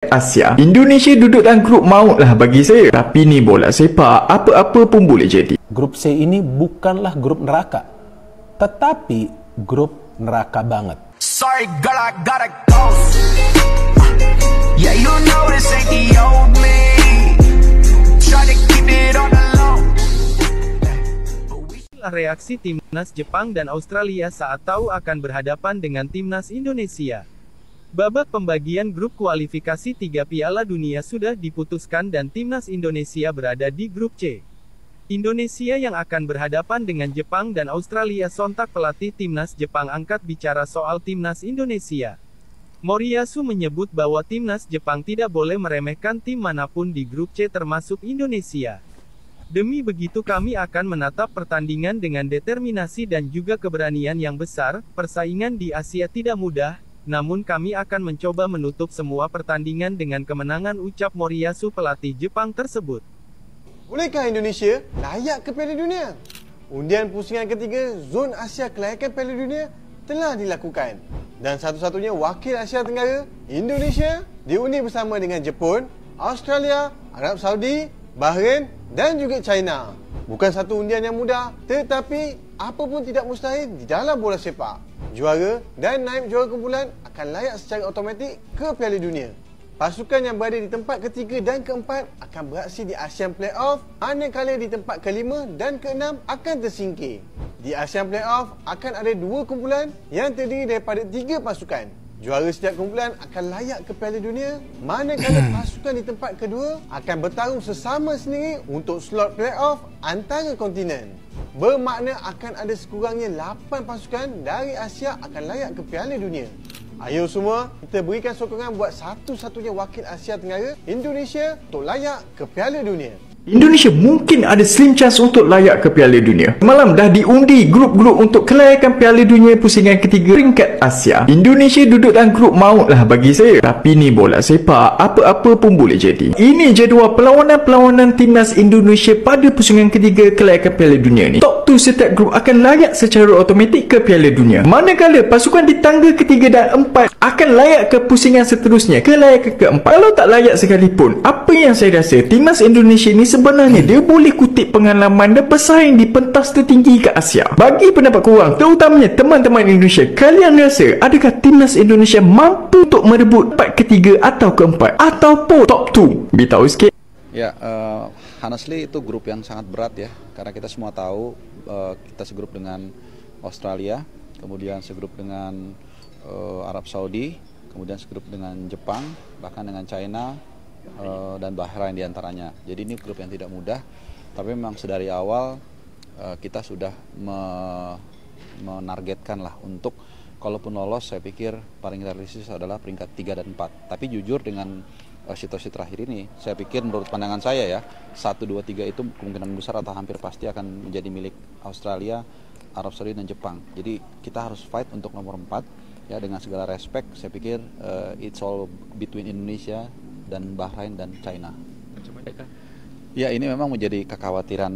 Asia. Indonesia duduk dalam grup maut lah bagi saya. Tapi ni bola sepak, apa-apa pun boleh jadi. Grup C ini bukanlah grup neraka, tetapi grup neraka banget. Sorry girl, I gotta go. Yeah, you know this ain't the old me. Try to keep it on the low. Reaksi timnas Jepang dan Australia saat tahu akan berhadapan dengan timnas Indonesia. Babak pembagian grup kualifikasi 3 Piala Dunia sudah diputuskan dan timnas Indonesia berada di grup C. Indonesia yang akan berhadapan dengan Jepang dan Australia. Sontak pelatih timnas Jepang angkat bicara soal timnas Indonesia. Moriyasu menyebut bahwa timnas Jepang tidak boleh meremehkan tim manapun di grup C termasuk Indonesia. Demi begitu kami akan menatap pertandingan dengan determinasi dan juga keberanian yang besar. Persaingan di Asia tidak mudah, namun kami akan mencoba menutup semua pertandingan dengan kemenangan, ucap Moriyasu pelatih Jepang tersebut. Bolehkah Indonesia layak ke Piala Dunia? Undian pusingan ketiga Zon Asia Kelayakan Piala Dunia telah dilakukan. Dan satu-satunya wakil Asia Tenggara, Indonesia, diundi bersama dengan Jepun, Australia, Arab Saudi, Bahrain dan juga China. Bukan satu undian yang mudah, tetapi apa pun tidak mustahil di dalam bola sepak. Juara dan naib juara kumpulan akan layak secara automatik ke Piala Dunia. Pasukan yang berada di tempat ketiga dan keempat akan beraksi di ASEAN Playoff, manakala di tempat kelima dan keenam akan tersingkir. Di ASEAN Playoff akan ada 2 kumpulan yang terdiri daripada 3 pasukan. Juara setiap kumpulan akan layak ke Piala Dunia, manakala pasukan di tempat kedua akan bertarung sesama sendiri untuk slot playoff antara kontinen. Bermakna akan ada sekurangnya 8 pasukan dari Asia akan layak ke Piala Dunia. Ayo semua, kita berikan sokongan buat satu-satunya wakil Asia Tenggara, Indonesia, untuk layak ke Piala Dunia. Indonesia mungkin ada slim chance untuk layak ke Piala Dunia. Malam dah diundi grup-grup untuk kelayakan Piala Dunia pusingan ketiga peringkat Asia. Indonesia duduk dalam grup maut lah bagi saya. Tapi ni bola sepak, apa-apa pun boleh jadi. Ini jadual perlawanan-perlawanan timnas Indonesia pada pusingan ketiga kelayakan Piala Dunia ni. Top 2 setiap grup akan layak secara automatik ke Piala Dunia. Manakala pasukan di tangga ketiga dan empat akan layak ke pusingan seterusnya, ke layakan keempat. Kalau tak layak sekalipun, apa yang saya rasa, timnas Indonesia ni sebenarnya dia boleh kutip pengalaman dan bersaing di pentas tertinggi ke Asia. Bagi pendapat korang, terutamanya teman-teman Indonesia, kalian rasa adakah timnas Indonesia mampu untuk merebut tempat ketiga atau keempat ataupun top 2? Beritahu sikit. Ya, honestly itu grup yang sangat berat ya, karena kita semua tahu kita segrup dengan Australia, kemudian segrup dengan Arab Saudi, kemudian segrup dengan Jepang, bahkan dengan China dan Bahrain diantaranya. Jadi ini grup yang tidak mudah, tapi memang sedari awal kita sudah menargetkan lah untuk kalaupun lolos, saya pikir paling realistis adalah peringkat 3 dan 4. Tapi jujur dengan situasi terakhir ini, saya pikir menurut pandangan saya ya, 1, 2, 3 itu kemungkinan besar atau hampir pasti akan menjadi milik Australia, Arab Saudi dan Jepang. Jadi kita harus fight untuk nomor 4 ya, dengan segala respect. Saya pikir it's all between Indonesia dan Bahrain dan China. Ya, ini memang menjadi kekhawatiran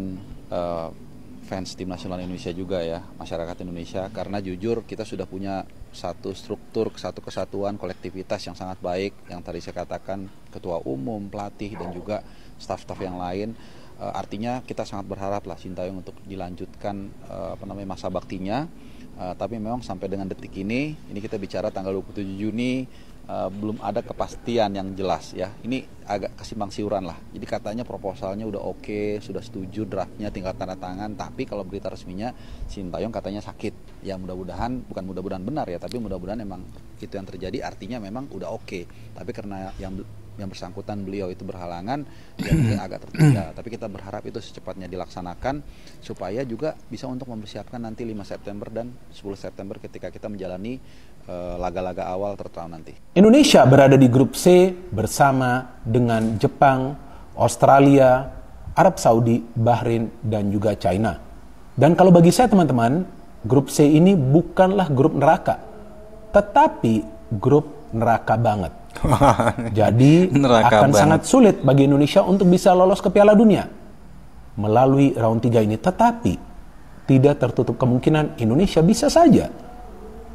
fans tim nasional Indonesia juga ya, masyarakat Indonesia, karena jujur kita sudah punya satu struktur, satu kesatuan, kolektivitas yang sangat baik, yang tadi saya katakan ketua umum, pelatih dan juga staf-staf yang lain. Artinya kita sangat berharap lah Sintayong untuk dilanjutkan masa baktinya. Tapi memang sampai dengan detik ini kita bicara tanggal 27 Juni, belum ada kepastian yang jelas ya. Ini agak kesimpang siuran lah. Jadi katanya proposalnya udah oke, sudah setuju draftnya, tinggal tanda tangan. Tapi kalau berita resminya Sintayong katanya sakit. Ya mudah-mudahan, bukan mudah-mudahan benar ya, tapi mudah-mudahan memang itu yang terjadi. Artinya memang udah oke. Tapi karena yang bersangkutan beliau itu berhalangan, ya mungkin agak tertunda. Tapi kita berharap itu secepatnya dilaksanakan supaya juga bisa untuk mempersiapkan nanti 5 September dan 10 September ketika kita menjalani laga-laga awal terutama nanti. Indonesia berada di grup C bersama dengan Jepang, Australia, Arab Saudi, Bahrain dan juga China. Dan kalau bagi saya teman-teman, grup C ini bukanlah grup neraka, tetapi grup neraka banget. Jadi akan sangat sulit bagi Indonesia untuk bisa lolos ke Piala Dunia melalui round 3 ini. Tetapi tidak tertutup kemungkinan Indonesia bisa saja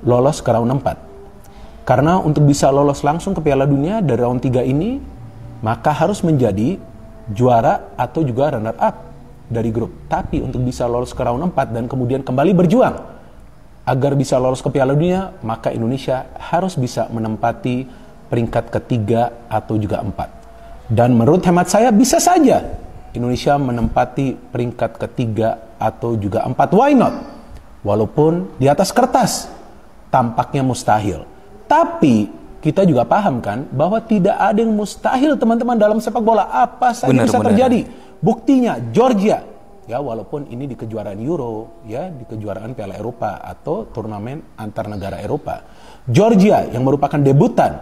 lolos ke round 4. Karena untuk bisa lolos langsung ke Piala Dunia dari round 3 ini, maka harus menjadi juara atau juga runner up dari grup. Tapi untuk bisa lolos ke round 4 dan kemudian kembali berjuang agar bisa lolos ke Piala Dunia, maka Indonesia harus bisa menempati peringkat ketiga atau juga 4. Dan menurut hemat saya bisa saja Indonesia menempati peringkat ketiga atau juga 4. Why not? Walaupun di atas kertas tampaknya mustahil. Tapi kita juga paham kan bahwa tidak ada yang mustahil teman-teman dalam sepak bola. Apa saja bisa terjadi. Buktinya Georgia, ya walaupun ini di kejuaraan Euro, ya di kejuaraan Piala Eropa atau turnamen antar negara Eropa. Georgia yang merupakan debutan,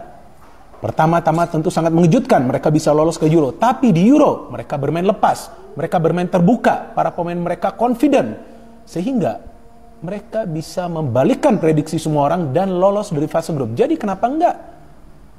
pertama-tama tentu sangat mengejutkan mereka bisa lolos ke Euro. Tapi di Euro mereka bermain lepas, mereka bermain terbuka, para pemain mereka confident, sehingga mereka bisa membalikkan prediksi semua orang dan lolos dari fase grup. Jadi kenapa enggak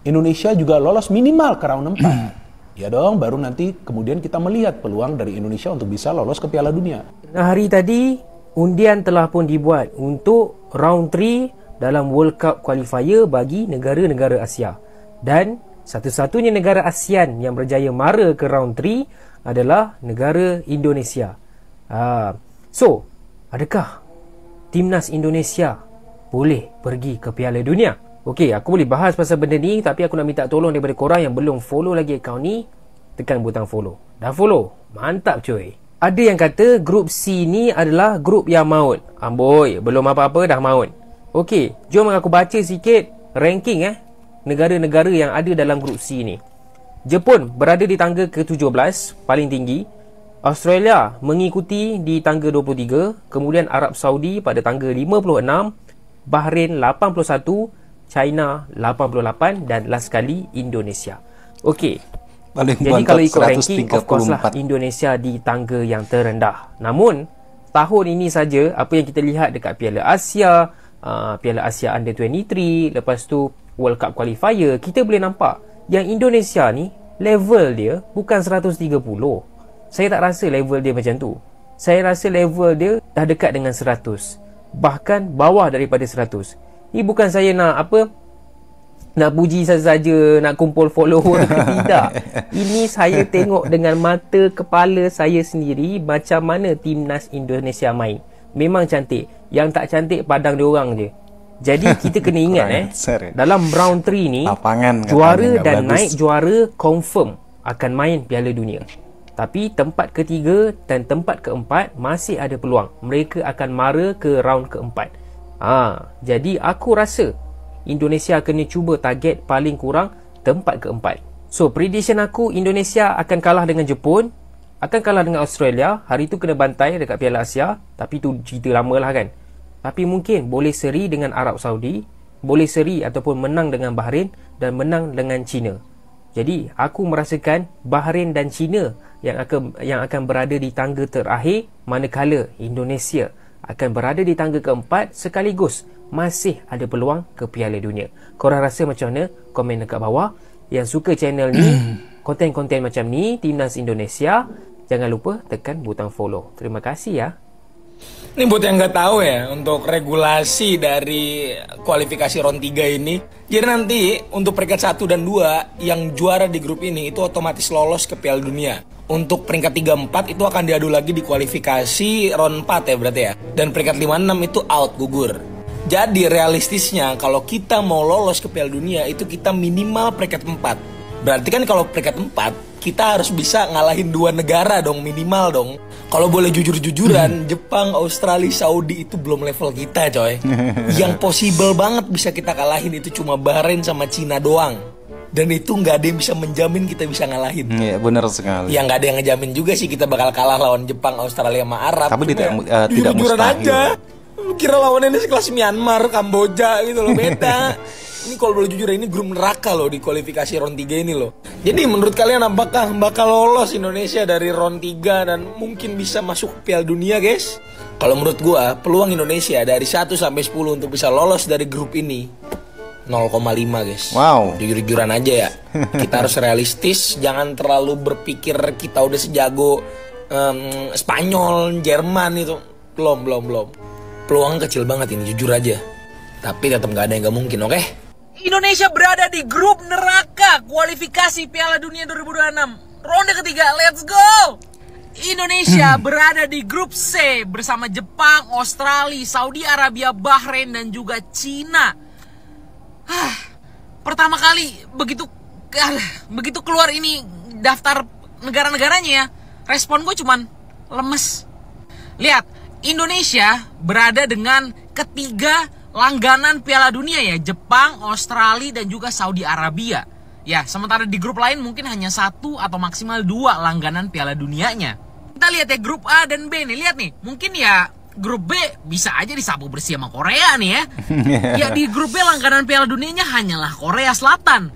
Indonesia juga lolos minimal ke round 4? Ya dong, baru nanti kemudian kita melihat peluang dari Indonesia untuk bisa lolos ke Piala Dunia. Hari tadi undian telah pun dibuat untuk round 3 dalam World Cup qualifier bagi negara-negara Asia. Dan satu-satunya negara ASEAN yang berjaya mara ke round 3 adalah negara Indonesia. So, adakah Timnas Indonesia boleh pergi ke Piala Dunia? Okey, aku boleh bahas pasal benda ni, tapi aku nak minta tolong daripada korang yang belum follow lagi akaun ni, tekan butang follow. Dah follow? Mantap cuy. Ada yang kata grup C ni adalah grup yang maut. Amboi, belum apa-apa dah maut. Okey, jom aku baca sikit ranking negara-negara yang ada dalam grup C ni. Jepun berada di tangga ke-17, paling tinggi. Australia mengikuti di tangga 23, kemudian Arab Saudi pada tangga 56, Bahrain 81, China 88 dan last sekali Indonesia. Okey. Jadi kalau ikut ranking, of course lah Indonesia di tangga yang terendah. Namun tahun ini saja apa yang kita lihat dekat Piala Asia, Piala Asia Under 23, lepas tu World Cup qualifier, kita boleh nampak yang Indonesia ni level dia bukan 130. Saya tak rasa level dia macam tu. Saya rasa level dia dah dekat dengan 100. Bahkan bawah daripada 100. Ni bukan saya nak nak puji saja-saja, nak kumpul follower ke tidak. Ini saya tengok dengan mata kepala saya sendiri macam mana Timnas Indonesia main. Memang cantik. Yang tak cantik padang diorang je. Jadi kita kena ingat dalam round 3 ni juara dan naik juara confirm akan main Piala Dunia. Tapi tempat ketiga dan tempat keempat masih ada peluang. Mereka akan mara ke round keempat. Jadi aku rasa Indonesia kena cuba target paling kurang tempat keempat. So prediction aku, Indonesia akan kalah dengan Jepun, akan kalah dengan Australia. Hari tu kena bantai dekat Piala Asia. Tapi tu cerita lama lah kan. Tapi mungkin boleh seri dengan Arab Saudi, boleh seri ataupun menang dengan Bahrain dan menang dengan China. Jadi aku merasakan Bahrain dan China yang akan berada di tangga terakhir, manakala Indonesia akan berada di tangga keempat sekaligus masih ada peluang ke Piala Dunia. Korang rasa macam mana? Komen dekat bawah. Yang suka channel ni, konten-konten macam ni, Timnas Indonesia, jangan lupa tekan butang follow. Terima kasih ya. Ini buat yang nggak tahu ya, untuk regulasi dari kualifikasi round 3 ini. Jadi nanti untuk peringkat 1 dan 2 yang juara di grup ini itu otomatis lolos ke Piala Dunia. Untuk peringkat 3-4 itu akan diadu lagi di kualifikasi round 4 ya berarti ya. Dan peringkat 5-6 itu out, gugur. Jadi realistisnya kalau kita mau lolos ke Piala Dunia itu kita minimal peringkat 4. Berarti kan kalau peringkat 4 kita harus bisa ngalahin 2 negara dong, minimal dong. Kalau boleh jujur-jujuran, Jepang, Australia, Saudi itu belum level kita coy. Yang possible banget bisa kita kalahin itu cuma Bahrain sama Cina doang. Dan itu nggak ada yang bisa menjamin kita bisa ngalahin. Iya benar sekali. Ya nggak ada yang ngejamin juga sih kita bakal kalah lawan Jepang, Australia sama Arab. Tapi tidak mustahil aja. Lu kira lawannya ini sekelas Myanmar, Kamboja gitu loh, beda. Ini kalau boleh jujur ini grup neraka loh di kualifikasi round 3 ini loh. Jadi menurut kalian apakah bakal lolos Indonesia dari round 3 dan mungkin bisa masuk Piala Dunia guys? Kalau menurut gua peluang Indonesia dari 1 sampai 10 untuk bisa lolos dari grup ini 0,5 guys. Wow. Jujur-jujuran aja ya. Kita harus realistis, jangan terlalu berpikir kita udah sejago Spanyol, Jerman itu. Belum. Peluang kecil banget ini, jujur aja. Tapi tetap gak ada yang gak mungkin, oke? Indonesia berada di grup neraka kualifikasi Piala Dunia 2026. Ronde ketiga, let's go! Indonesia berada di grup C bersama Jepang, Australia, Saudi Arabia, Bahrain, dan juga Cina. Pertama kali begitu keluar ini daftar negara-negaranya ya, respon gue cuman lemes. Lihat, Indonesia berada dengan ketiga langganan Piala Dunia ya, Jepang, Australia, dan juga Saudi Arabia. Ya, sementara di grup lain mungkin hanya 1 atau maksimal 2 langganan Piala Dunianya. Kita lihat ya grup A dan B nih, lihat nih, mungkin ya grup B bisa aja disapu bersih sama Korea nih ya. Ya di grup B langganan Piala Dunianya hanyalah Korea Selatan.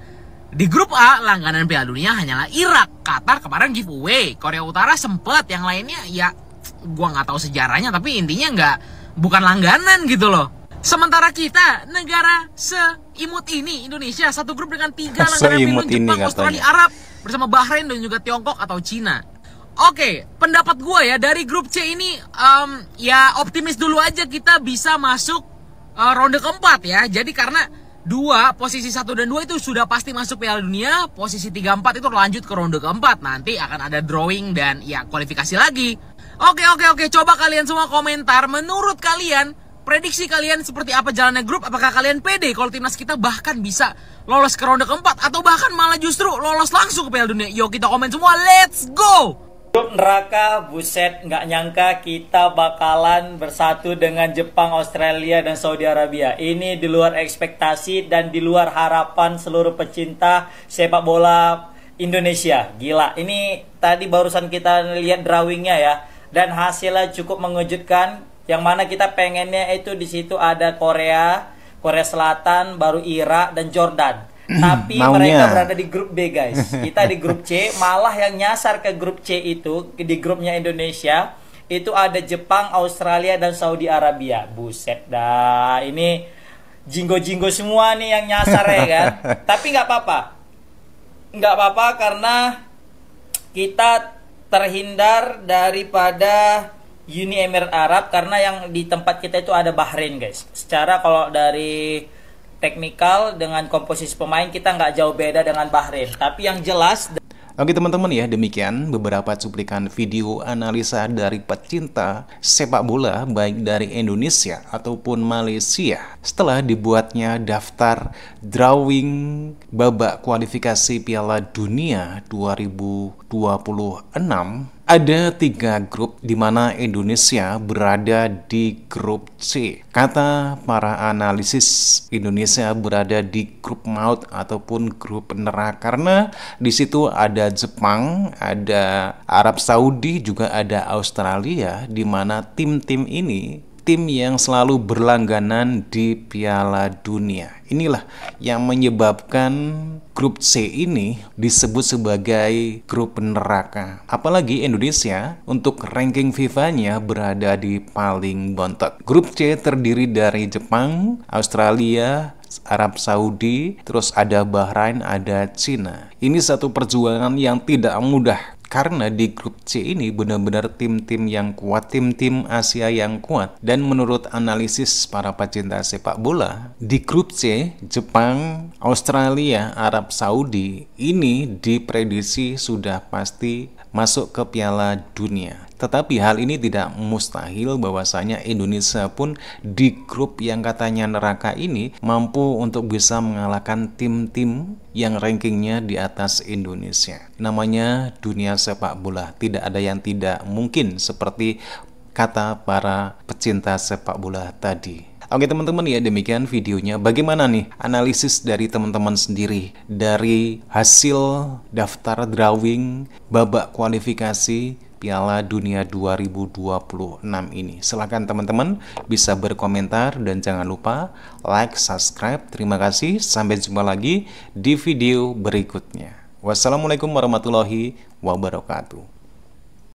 Di grup A langganan Piala Dunia hanyalah Irak. Qatar kemarin giveaway. Korea Utara sempet, yang lainnya ya gua nggak tahu sejarahnya, tapi intinya bukan langganan gitu loh. Sementara kita negara seimut ini, Indonesia satu grup dengan 3 langganan Piala Jepang, Australia, Arab bersama Bahrain dan juga Tiongkok atau Cina. Oke, pendapat gue ya dari grup C ini ya optimis dulu aja kita bisa masuk ronde keempat ya. Jadi karena posisi 1 dan 2 itu sudah pasti masuk Piala Dunia, posisi 3, 4 itu lanjut ke ronde keempat. Nanti akan ada drawing dan ya kualifikasi lagi. Oke, coba kalian semua komentar, menurut kalian prediksi kalian seperti apa jalannya grup? Apakah kalian pede kalau timnas kita bahkan bisa lolos ke ronde keempat, atau bahkan malah justru lolos langsung ke Piala Dunia? Yuk kita komen semua, let's go! Grup neraka, buset, nggak nyangka kita bakalan bersatu dengan Jepang, Australia, dan Saudi Arabia. Ini di luar ekspektasi dan di luar harapan seluruh pecinta sepak bola Indonesia. Gila, ini tadi barusan kita lihat drawingnya ya, dan hasilnya cukup mengejutkan. Yang mana kita pengennya itu di situ ada Korea Selatan, baru Irak dan Jordan. Tapi mereka berada di grup B guys. Kita di grup C, malah yang nyasar ke grup C itu di grupnya Indonesia itu ada Jepang, Australia, dan Saudi Arabia. Buset dah, ini jinggo-jinggo semua nih yang nyasar ya kan. Tapi nggak apa-apa karena kita terhindar daripada Uni Emirat Arab, karena yang di tempat kita itu ada Bahrain guys. Secara kalau dari teknikal dengan komposisi pemain kita nggak jauh beda dengan Bahrain. Tapi yang jelas, oke teman-teman ya, demikian beberapa cuplikan video analisa dari pecinta sepak bola baik dari Indonesia ataupun Malaysia setelah dibuatnya daftar drawing babak kualifikasi Piala Dunia 2026. Ada 3 grup di mana Indonesia berada di grup C. Kata para analisis, Indonesia berada di grup maut ataupun grup neraka karena di situ ada Jepang, ada Arab Saudi, juga ada Australia, di mana tim-tim ini tim yang selalu berlangganan di Piala Dunia. Inilah yang menyebabkan grup C ini disebut sebagai grup neraka. Apalagi Indonesia untuk ranking FIFA-nya berada di paling bontot. Grup C terdiri dari Jepang, Australia, Arab Saudi, terus ada Bahrain, ada Cina. Ini satu perjuangan yang tidak mudah. Karena di grup C ini benar-benar tim-tim yang kuat, tim-tim Asia yang kuat. Dan menurut analisis para pecinta sepak bola, di grup C, Jepang, Australia, Arab Saudi ini diprediksi sudah pasti masuk ke Piala Dunia. Tetapi hal ini tidak mustahil bahwasanya Indonesia pun di grup yang katanya neraka ini mampu untuk bisa mengalahkan tim-tim yang rankingnya di atas Indonesia. Namanya dunia sepak bola, tidak ada yang tidak mungkin seperti kata para pecinta sepak bola tadi. Oke teman-teman ya, demikian videonya. Bagaimana nih analisis dari teman-teman sendiri dari hasil daftar drawing babak kualifikasi Piala Dunia 2026 ini? Silahkan teman-teman bisa berkomentar dan jangan lupa like, subscribe. Terima kasih, sampai jumpa lagi di video berikutnya. Wassalamualaikum warahmatullahi wabarakatuh.